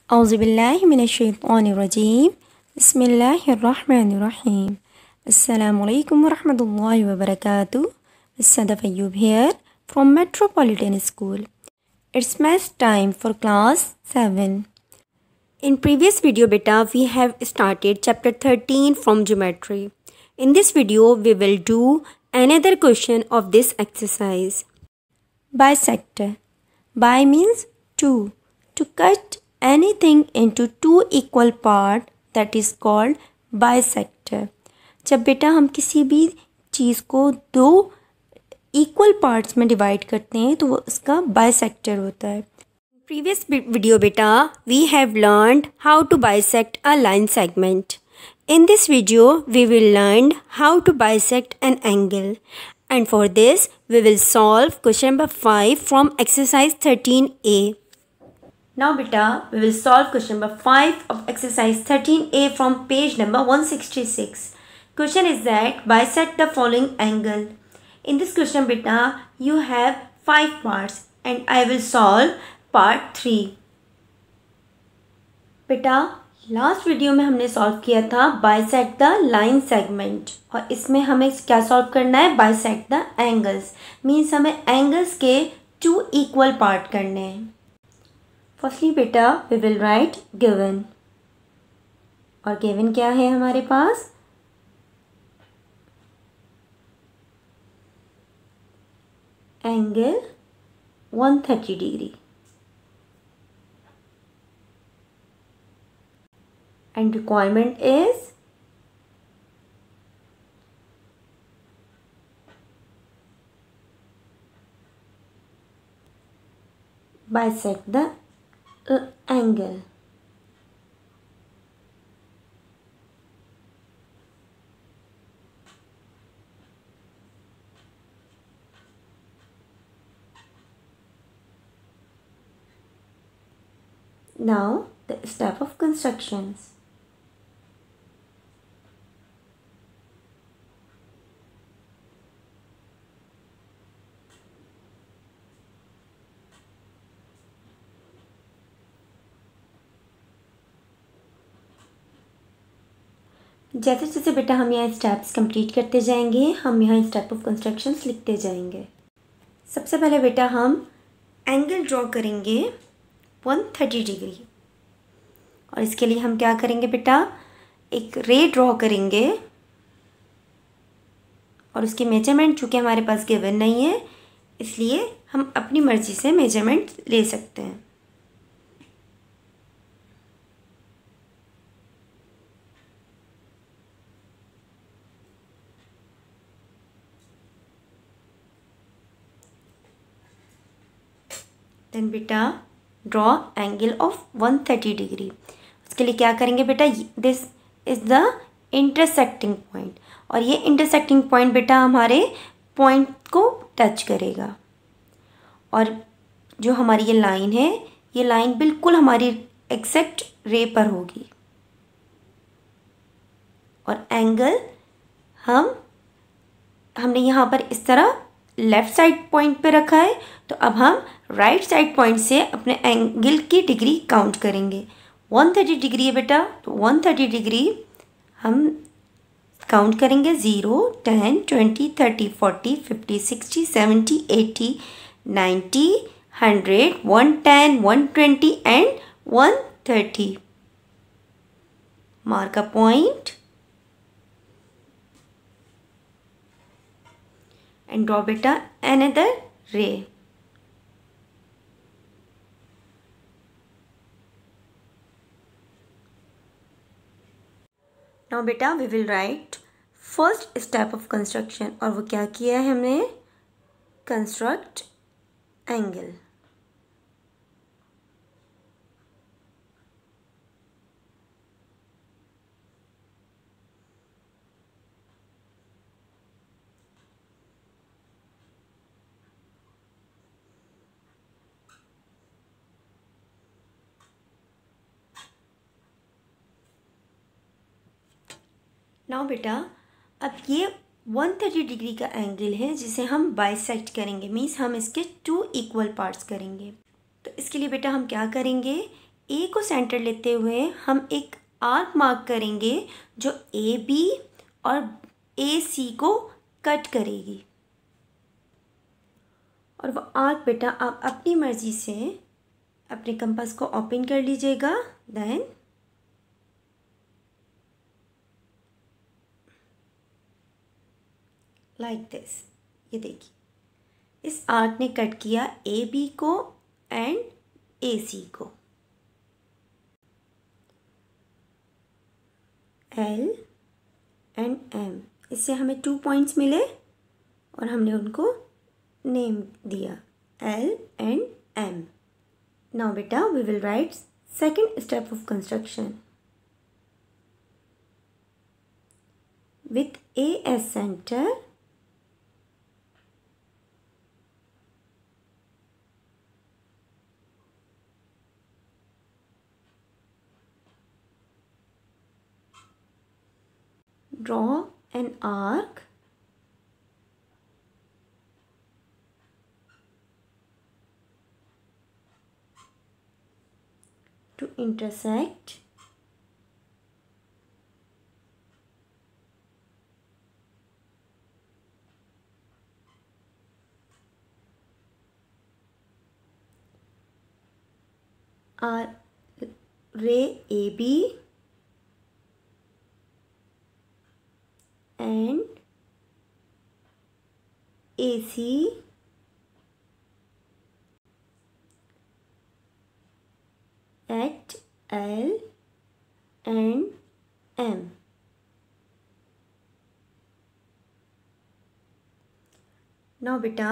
औज़ुबिल्लाहिमिनश्शैतानिर्रजीम बिस्मिल्लाहिर्रहमानिर्रहीम अस्सलामुअलैकुम वरहमतुल्लाहि वबरकातुहू. Sada Fayyub here from Metropolitan School. It's math time for class 7. In previous video beta we have started chapter 13 from geometry. In this video we will do another question of this exercise. Bisector. Bi means two. To cut anything into two equal parts, that is called bisector. जब बेटा हम किसी भी चीज़ को दो equal parts में divide करते हैं तो वो उसका बाइसेक्टर होता है. Previous video beta we have learned how to bisect a line segment. In this video we will learn how to bisect an angle, and for this we will solve question number 5 from exercise 13a. Now beta we will solve question number 5 of exercise 13a from page number 166. Question is that bisect the following angle. In this question beta you have 5 parts and I will solve part 3. बेटा last video में हमने solve किया था bisect the line segment, और इसमें हमें क्या solve करना है, बाइसेक्ट द एंगल्स. मीन्स हमें एंगल्स के टू इक्वल पार्ट करने हैं. फर्स्टली बेटा वी विल राइट गिवन, और गिवन क्या है हमारे पास, angle 130 degree, and requirement is bisect the angle. Now the step of constructions. जैसे जैसे बेटा हम यहाँ स्टेप्स कंप्लीट करते जाएंगे हम यहाँ स्टेप ऑफ कंस्ट्रक्शंस लिखते जाएंगे. सबसे पहले बेटा हम एंगल ड्रॉ करेंगे 130 डिग्री, और इसके लिए हम क्या करेंगे बेटा, एक रे ड्रॉ करेंगे, और उसकी मेजरमेंट चूँकि हमारे पास गिवन नहीं है इसलिए हम अपनी मर्ज़ी से मेजरमेंट ले सकते हैं. देन बेटा ड्रॉ एंगल ऑफ 130 डिग्री. उसके लिए क्या करेंगे बेटा, this is the intersecting point, और ये इंटरसेक्टिंग पॉइंट बेटा हमारे पॉइंट को टच करेगा, और जो हमारी ये लाइन है ये लाइन बिल्कुल हमारी एग्जैक्ट रे पर होगी, और एंगल हमने यहाँ पर इस तरह लेफ़्ट साइड पॉइंट पे रखा है, तो अब हम राइट साइड पॉइंट से अपने एंगल की डिग्री काउंट करेंगे. 130 डिग्री है बेटा, तो 130 डिग्री हम काउंट करेंगे. 0, 10, 20, 30, 40, 50, 60, 70, 80, 90, 100, 110, 120 and 130. Mark a point and draw beta another ray. Now beta we will write first step of construction, और वो क्या किया है हमने, construct angle. नाउ बेटा अब ये 130 डिग्री का एंगल है जिसे हम बाइसेक्ट करेंगे, मीन्स हम इसके टू इक्वल पार्ट्स करेंगे. तो इसके लिए बेटा हम क्या करेंगे, ए को सेंटर लेते हुए हम एक आर्क मार्क करेंगे जो ए बी और ए सी को कट करेगी। और वो आर्क बेटा आप अपनी मर्ज़ी से अपने कंपास को ओपन कर लीजिएगा। देन लाइक दिस, ये देखिए इस आर्क ने कट किया ए बी को एंड ए सी को। एल एंड एम, इससे हमें 2 पॉइंट्स मिले और हमने उनको नेम दिया एल एंड एम। नाउ बेटा we will write second step of construction with A as centre draw an arc to intersect ray AB and AC at L and M. Now बेटा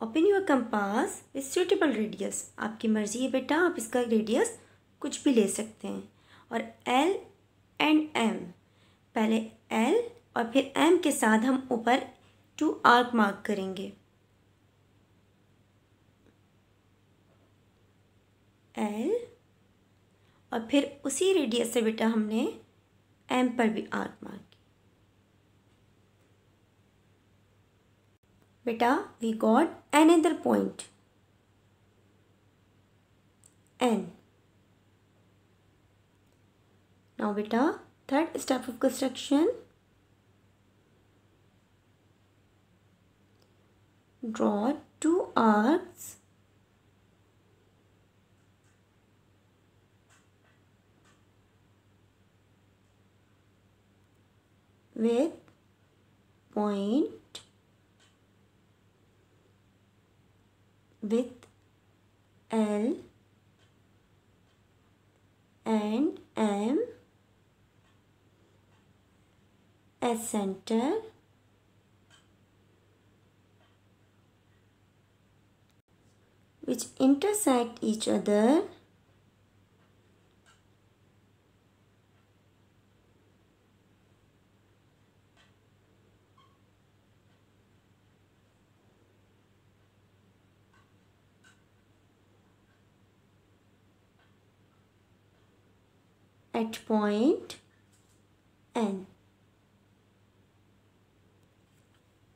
open your compass with suitable radius. आपकी मर्जी है बेटा, आप इसका radius कुछ भी ले सकते हैं। और L and M, पहले L और फिर M के साथ हम ऊपर 2 आर्क मार्क करेंगे। L और फिर उसी रेडियस से बेटा हमने M पर भी आर्क मार्क किया। बेटा we got another point N। Now बेटा third step of construction, draw 2 arcs with point with L and M as center which intersect each other at point N.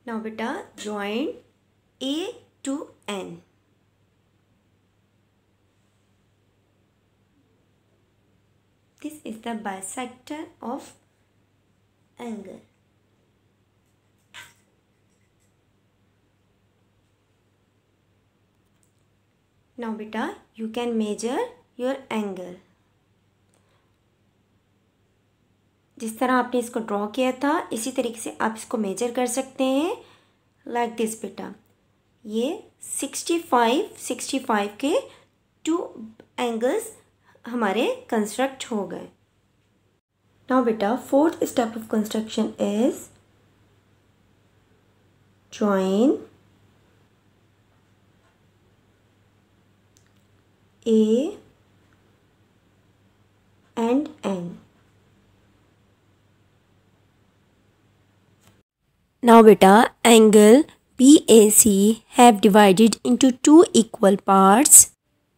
Now beta join A to N. This is the bisector of angle. Now beta you can measure your angle. जिस तरह आपने इसको draw किया था इसी तरीके से आप इसको मेजर कर सकते हैं। लाइक दिस बेटा, ये 65 के 2 एंगल्स हमारे कंस्ट्रक्ट हो गए। नाउ बेटा fourth step of construction is join A and N. Now beta angle BAC have divided into 2 equal parts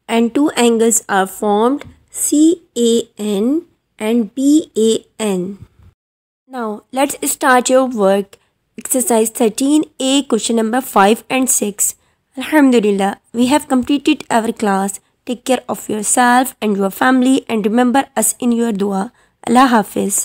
and 2 angles are formed CAN and BAN. Now let's start your work. Exercise 13A, question number 5 and 6. Alhamdulillah, we have completed our class. Take care of yourself and your family and remember us in your dua. Allah Hafiz.